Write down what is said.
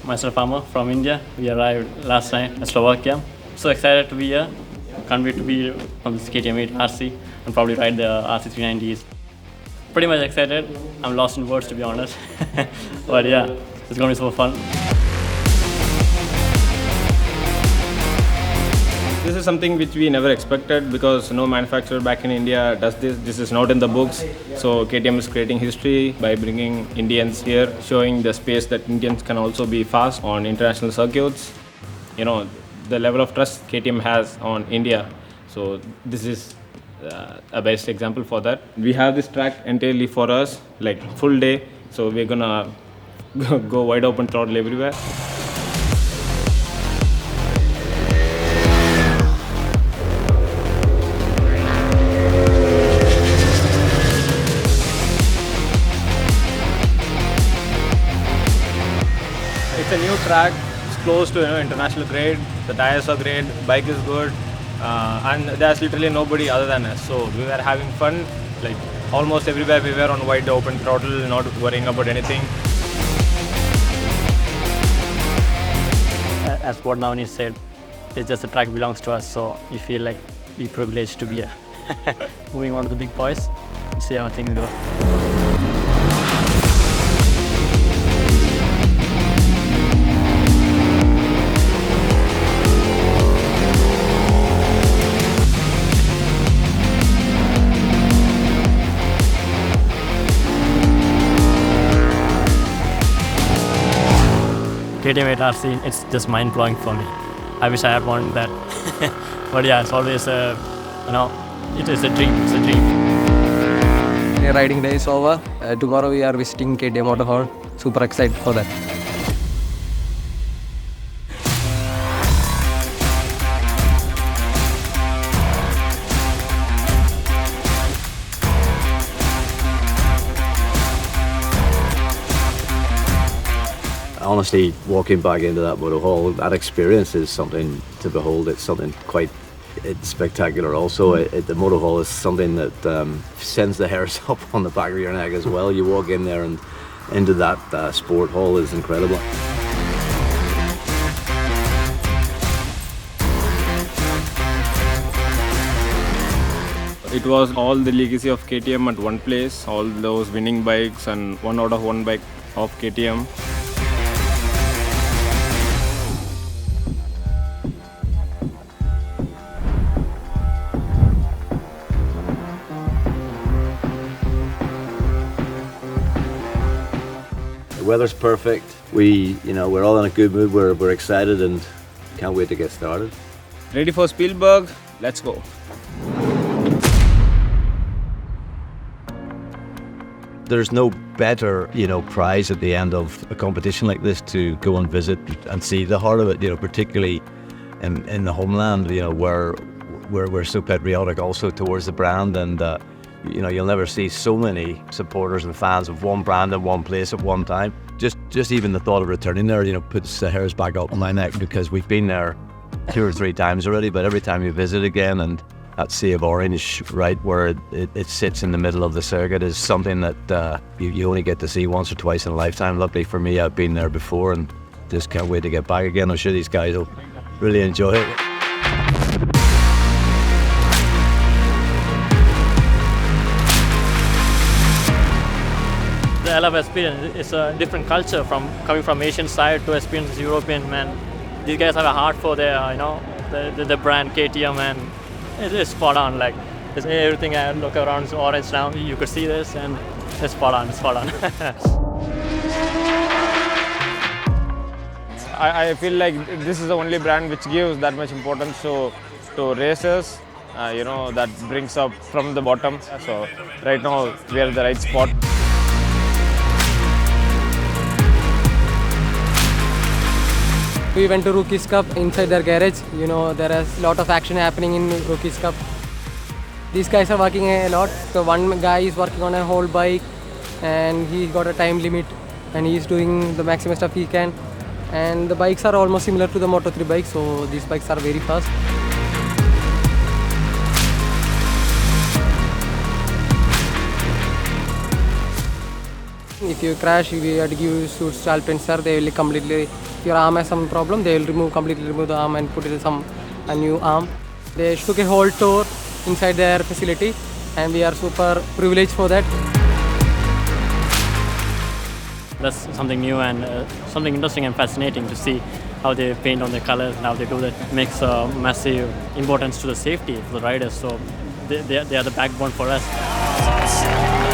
myself Amar from India. We arrived last night at Slovakia. So excited to be here. Can't wait to be on this KTM 8 RC and probably ride the RC 390s. Pretty much excited. I'm lost in words to be honest. But yeah, it's gonna be so fun. This is something which we never expected because no manufacturer back in India does this. This is not in the books. So KTM is creating history by bringing Indians here, showing the space that Indians can also be fast on international circuits. You know, the level of trust KTM has on India. So this is a best example for that. We have this track entirely for us, like full day. So we're gonna go wide open throttle everywhere. It's a new track. It's close to international grade. The tires are great. Bike is good, and there's literally nobody other than us. So we were having fun. Like almost everywhere we were on wide open throttle, not worrying about anything. As what Navani said, it's just the track belongs to us, so we feel like we're privileged to be here. Moving on to the big boys, see how things go. KTM 8 RC, it's just mind-blowing for me. I wish I had one that. But yeah, it's always it is a dream. It's a dream. The riding day is over. Tomorrow we are visiting KTM Motor Hall. Super excited for that. Honestly, walking back into that motor hall, that experience is something to behold. It's something it's spectacular also. The motor hall is something that sends the hairs up on the back of your neck as well. You walk in there and into that sport hall is incredible. It was all the legacy of KTM at one place, all those winning bikes and one out of one bike of KTM. The weather's perfect. We're all in a good mood. We're excited and can't wait to get started. Ready for Spielberg? Let's go. There's no better, prize at the end of a competition like this to go and visit and see the heart of it, particularly in the homeland, where we're so patriotic also towards the brand, and you'll never see so many supporters and fans of one brand in one place at one time. Just even the thought of returning there, puts the hairs back up on my neck, because we've been there 2 or 3 times already, but every time you visit again, and that sea of orange right where it sits in the middle of the circuit is something that you only get to see once or twice in a lifetime. Luckily for me, I've been there before and just can't wait to get back again. I'm sure these guys will really enjoy it. The I love experience. It's a different culture coming from Asian side to experience European, man. These guys have a heart for their, the brand KTM, and it's spot on. Like everything I look around is orange now. You could see this, and it's spot on. It's spot on. I feel like this is the only brand which gives that much importance to racers. That brings up from the bottom. So right now we are at the right spot. We went to Rookies Cup inside their garage. There is a lot of action happening in Rookies Cup. These guys are working a lot. So one guy is working on a whole bike and he got a time limit and he is doing the maximum stuff he can. And the bikes are almost similar to the Moto3 bikes, so these bikes are very fast. If you crash, we have to give suits to Alpine, sir. They will completely if your arm has some problem, they will completely remove the arm and put it a new arm. They took a whole tour inside their facility, and we are super privileged for that. That's something new and something interesting and fascinating to see how they paint on the colors and how they do that. It makes a massive importance to the safety of the riders. So they are the backbone for us.